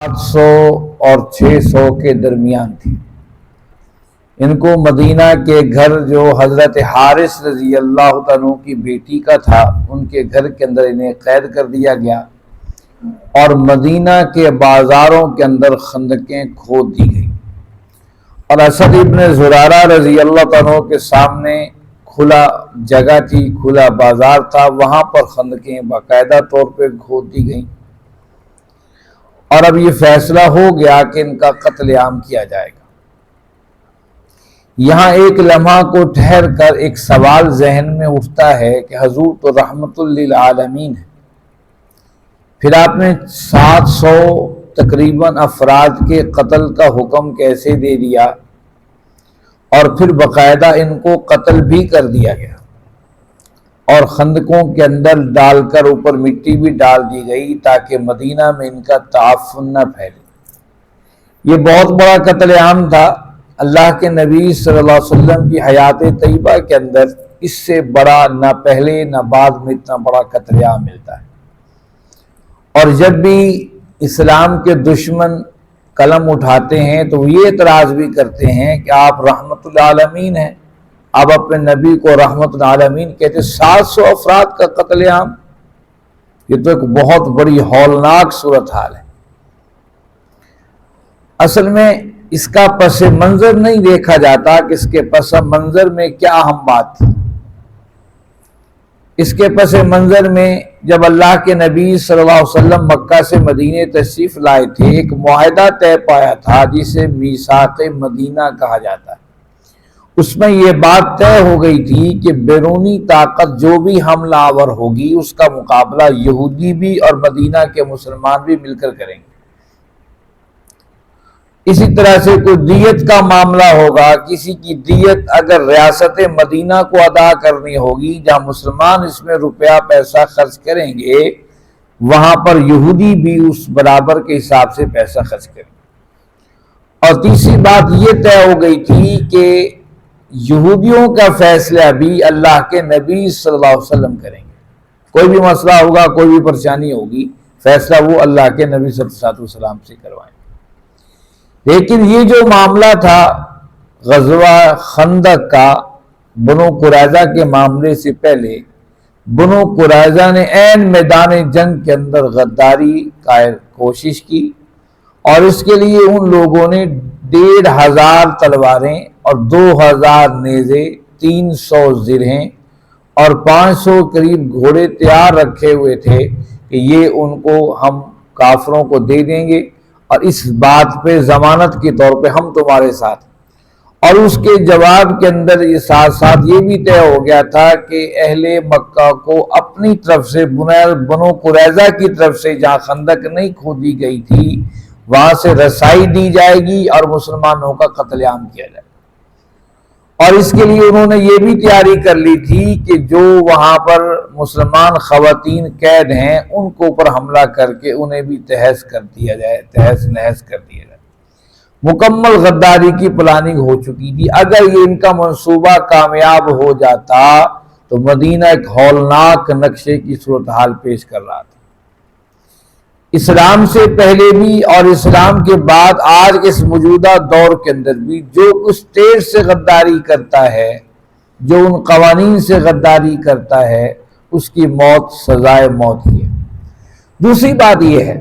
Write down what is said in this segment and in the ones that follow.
700 اور 600 کے درمیان تھی۔ ان کو مدینہ کے گھر جو حضرت حارث رضی اللہ عنہ کی بیٹی کا تھا، ان کے گھر کے اندر انہیں قید کر دیا گیا اور مدینہ کے بازاروں کے اندر خندقیں کھود دی گئی، اور اسد ابن زرارہ رضی اللہ عنہ کے سامنے کھلا جگہ تھی، کھلا بازار تھا، وہاں پر خندقیں باقاعدہ طور پہ کھود دی گئیں، اور اب یہ فیصلہ ہو گیا کہ ان کا قتل عام کیا جائے گا۔ یہاں ایک لمحہ کو ٹھہر کر ایک سوال ذہن میں اٹھتا ہے کہ حضور تو رحمت للعالمین ہے، پھر آپ نے 700 تقریباً افراد کے قتل کا حکم کیسے دے دیا، اور پھر باقاعدہ ان کو قتل بھی کر دیا گیا اور خندقوں کے اندر ڈال کر اوپر مٹی بھی ڈال دی گئی تاکہ مدینہ میں ان کا تعفن نہ پھیلے۔ یہ بہت بڑا قتل عام تھا۔ اللہ کے نبی صلی اللہ علیہ وسلم کی حیات طیبہ کے اندر اس سے بڑا نہ پہلے نہ بعد میں اتنا بڑا قتل عام ملتا ہے، اور جب بھی اسلام کے دشمن قلم اٹھاتے ہیں تو وہ یہ اعتراض بھی کرتے ہیں کہ آپ رحمت العالمین ہیں، آپ اپنے نبی کو رحمت العالمین کہتے، 700 افراد کا قتل عام، یہ تو ایک بہت بڑی ہولناک صورتحال ہے۔ اصل میں اس کا پس منظر نہیں دیکھا جاتا کہ اس کے پس منظر میں کیا اہم بات تھی۔ اس کے پس منظر میں جب اللہ کے نبی صلی اللہ علیہ وسلم مکہ سے مدینے تشریف لائے تھے، ایک معاہدہ طے پایا تھا جسے میثاق مدینہ کہا جاتا ہے۔ اس میں یہ بات طے ہو گئی تھی کہ بیرونی طاقت جو بھی حملہ آور ہوگی اس کا مقابلہ یہودی بھی اور مدینہ کے مسلمان بھی مل کر کریں گے۔ اسی طرح سے کوئی دیت کا معاملہ ہوگا، کسی کی دیت اگر ریاست مدینہ کو ادا کرنی ہوگی، جہاں مسلمان اس میں روپیہ پیسہ خرچ کریں گے، وہاں پر یہودی بھی اس برابر کے حساب سے پیسہ خرچ کریں گے۔ اور تیسری بات یہ طے ہو گئی تھی کہ یہودیوں کا فیصلہ بھی اللہ کے نبی صلی اللہ علیہ وسلم کریں گے۔ کوئی بھی مسئلہ ہوگا، کوئی بھی پریشانی ہوگی، فیصلہ وہ اللہ کے نبی صلی اللہ علیہ وسلم سے کروائیں گے۔ لیکن یہ جو معاملہ تھا غزوہ خندق کا، بنو قریظہ کے معاملے سے پہلے بنو قریظہ نے عین میدان جنگ کے اندر غداری کا کوشش کی، اور اس کے لیے ان لوگوں نے 1500 تلواریں اور 2000 نیزے، 300 زرہیں اور 500 قریب گھوڑے تیار رکھے ہوئے تھے کہ یہ ان کو ہم کافروں کو دے دیں گے، اور اس بات پہ ضمانت کے طور پہ ہم تمہارے ساتھ۔ اور اس کے جواب کے اندر یہ ساتھ ساتھ یہ بھی طے ہو گیا تھا کہ اہل مکہ کو اپنی طرف سے بنو قریظہ کی طرف سے جہاں خندق نہیں کھودی گئی تھی وہاں سے رسائی دی جائے گی اور مسلمانوں کا قتل عام کیا جائے گا۔ اور اس کے لیے انہوں نے یہ بھی تیاری کر لی تھی کہ جو وہاں پر مسلمان خواتین قید ہیں ان کو اوپر حملہ کر کے انہیں بھی تہس کر دیا جائے، تہس نہس کر دیا جائے۔ مکمل غداری کی پلاننگ ہو چکی تھی۔ اگر یہ ان کا منصوبہ کامیاب ہو جاتا تو مدینہ ایک ہولناک نقشے کی صورتحال پیش کر رہا تھا۔ اسلام سے پہلے بھی اور اسلام کے بعد آج کے اس موجودہ دور کے اندر بھی جو اس اسٹیٹ سے غداری کرتا ہے، جو ان قوانین سے غداری کرتا ہے، اس کی موت سزائے موت ہی ہے۔ دوسری بات یہ ہے،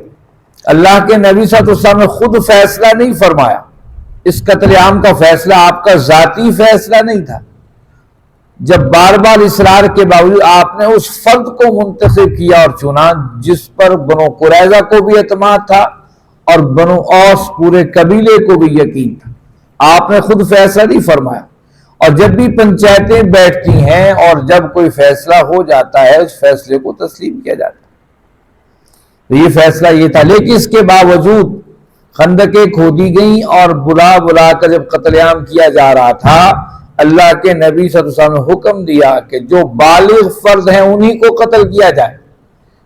اللہ کے نبی صلی اللہ علیہ وسلم نے خود فیصلہ نہیں فرمایا، اس قتل عام کا فیصلہ آپ کا ذاتی فیصلہ نہیں تھا۔ جب بار بار اصرار کے باوجود آپ نے اس فرد کو منتخب کیا اور چنا جس پر بنو قریظہ کو بھی اعتماد تھا اور بنو اوس پورے قبیلے کو بھی یقین تھا، آپ نے خود فیصلہ نہیں فرمایا۔ اور جب بھی پنچایتیں بیٹھتی ہیں اور جب کوئی فیصلہ ہو جاتا ہے اس فیصلے کو تسلیم کیا جاتا ہے، تو یہ فیصلہ یہ تھا۔ لیکن اس کے باوجود خندقیں کھودی گئیں اور بلا بلا کر جب قتل عام کیا جا رہا تھا، اللہ کے نبی صلی اللہ علیہ وسلم نے حکم دیا کہ جو بالغ فرد ہیں انہی کو قتل کیا جائے،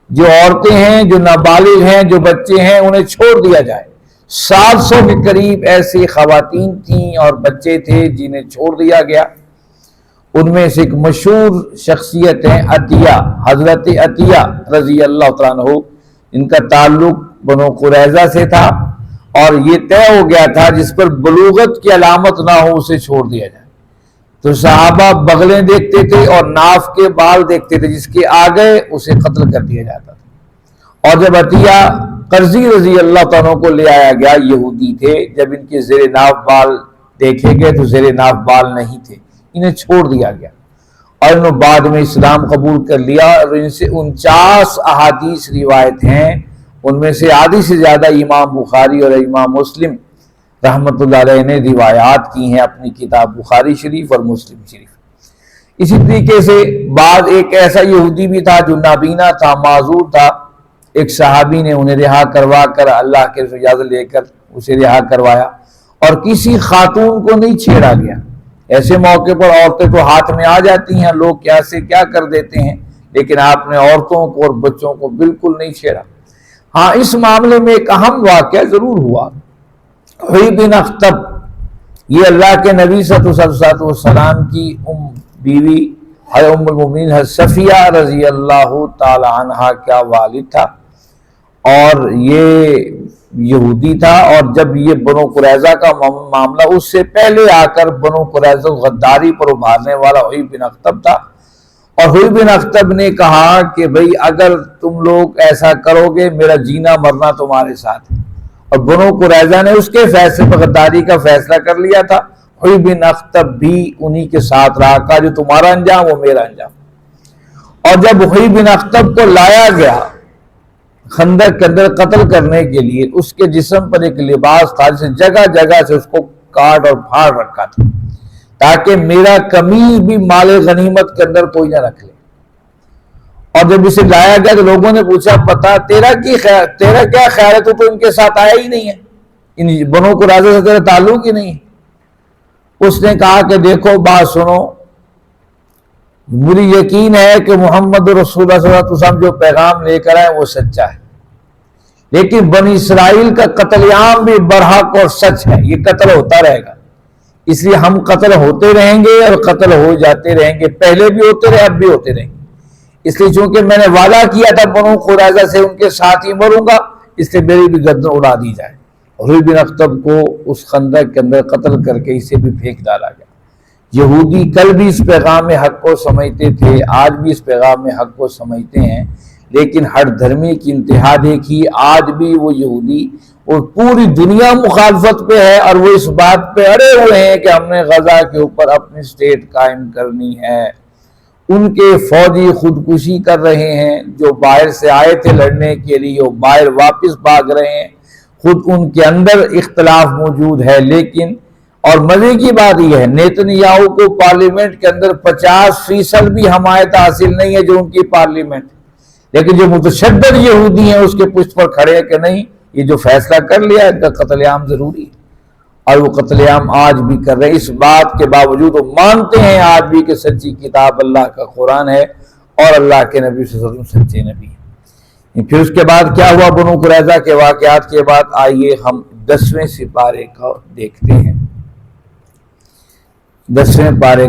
جو عورتیں ہیں، جو نابالغ ہیں، جو بچے ہیں انہیں چھوڑ دیا جائے۔ 700 کے قریب ایسی خواتین تھیں اور بچے تھے جنہیں چھوڑ دیا گیا۔ ان میں سے ایک مشہور شخصیت ہیں عطیہ، حضرت عطیہ رضی اللہ تعالیٰ عنہ، ان کا تعلق بنو قریظہ سے تھا، اور یہ طے ہو گیا تھا جس پر بلوغت کی علامت نہ ہو اسے چھوڑ دیا جائے۔ تو صحابہ بغلیں دیکھتے تھے اور ناف کے بال دیکھتے تھے، جس کے آگے اسے قتل کر دیا جاتا تھا۔ اور جب عطیہ قرظی رضی اللہ تعالیٰ کو لے آیا گیا، یہودی تھے، جب ان کے زیر ناف بال دیکھے گئے تو زیر ناف بال نہیں تھے، انہیں چھوڑ دیا گیا، اور انہوں بعد میں اسلام قبول کر لیا، اور ان سے 49 احادیث روایت ہیں، ان میں سے آدھی سے زیادہ امام بخاری اور امام مسلم رحمۃ اللہ علیہ نے روایات کی ہیں اپنی کتاب بخاری شریف اور مسلم شریف۔ اسی طریقے سے بعد ایک ایسا یہودی بھی تھا جو نابینا تھا، معذور تھا، ایک صحابی نے انہیں رہا کروا کر اللہ کے اجازت لے کر اسے رہا کروایا، اور کسی خاتون کو نہیں چھیڑا گیا۔ ایسے موقع پر عورتیں تو ہاتھ میں آ جاتی ہیں، لوگ کیا سے کیا کر دیتے ہیں، لیکن آپ نے عورتوں کو اور بچوں کو بالکل نہیں چھیڑا۔ ہاں، اس معاملے میں ایک اہم واقعہ ضرور ہوا۔ حوی بن اخطب، یہ اللہ کے نبی صلی اللہ علیہ وسلم کی بیوی ام المؤمنین حضرت صفیہ رضی اللہ تعالی عنہ کا والد تھا، اور یہ یہودی تھا، اور جب یہ بنو قریظہ کا معاملہ اس سے پہلے آ کر بنو قریظہ غداری پر ابھارنے والا حوی بن اخطب تھا، اور حوی بن اخطب نے کہا کہ بھئی اگر تم لوگ ایسا کرو گے میرا جینا مرنا تمہارے ساتھ ہے، اور بنو قریظہ نے اس کے فیصلے پر غداری کا فیصلہ کر لیا تھا، حوی بن اخطب بھی انہی کے ساتھ رہا، کہا جو تمہارا انجام وہ میرا انجام۔ اور جب حوی بن اخطب کو لایا گیا خندق کے اندر قتل کرنے کے لیے، اس کے جسم پر ایک لباس تھا جسے جگہ جگہ سے اس کو کاٹ اور پھاڑ رکھا تھا، تاکہ میرا قمیص بھی مال غنیمت کے اندر کوئی نہ رکھ لے۔ اور جب اسے لایا گیا تو لوگوں نے پوچھا بتا تیرا کیا خیال ہے، تو ان کے ساتھ آیا ہی نہیں ہے، ان بنو قریظہ سے تیرا تعلق ہی نہیں ہے۔ اس نے کہا کہ دیکھو بات سنو، مجھے یقین ہے کہ محمد رسول اللہ صلی اللہ علیہ وسلم جو پیغام لے کر آئے وہ سچا ہے، لیکن بنی اسرائیل کا قتل عام بھی برحق اور سچ ہے، یہ قتل ہوتا رہے گا، اس لیے ہم قتل ہوتے رہیں گے اور قتل ہو جاتے رہیں گے، پہلے بھی ہوتے رہے اب بھی ہوتے رہیں گے، اس لیے چونکہ میں نے وعدہ کیا تھا بنو قریظہ سے ان کے ساتھ ہی مروں گا، اس لیے میری بھی گردن اڑا دی جائے۔ حوی بن اخطب کو اس خندق کے اندر قتل کر کے اسے بھی پھینک ڈالا گیا۔ یہودی کل بھی اس پیغام حق کو سمجھتے تھے، آج بھی اس پیغام حق کو سمجھتے ہیں، لیکن ہر دھرمی کی انتہا دیکھی، آج بھی وہ یہودی اور پوری دنیا مخالفت پہ ہے، اور وہ اس بات پہ اڑے ہوئے ہیں کہ ہم نے غزہ کے اوپر اپنی اسٹیٹ قائم کرنی ہے۔ ان کے فوجی خودکشی کر رہے ہیں، جو باہر سے آئے تھے لڑنے کے لیے وہ باہر واپس بھاگ رہے ہیں، خود ان کے اندر اختلاف موجود ہے، لیکن اور مزے کی بات یہ ہے نیتنیاہو کو پارلیمنٹ کے اندر 50% بھی حمایت حاصل نہیں ہے جو ان کی پارلیمنٹ، لیکن جو متشدد یہودی ہیں اس کے پشت پر کھڑے ہیں کہ نہیں یہ جو فیصلہ کر لیا ان کا قتل عام ضروری ہے، اور وہ قتل عام آج بھی کر رہے ہیں۔ اس بات کے باوجود وہ مانتے ہیں آج بھی کہ سچی کتاب اللہ کا قرآن ہے اور اللہ کے نبی صلی اللہ علیہ وسلم سچے نبی ہیں۔ پھر اس کے بعد کیا ہوا بنو قریظہ کے واقعات کے بعد، آئیے ہم 10ویں سپارے کو دیکھتے ہیں۔ 10ویں پارے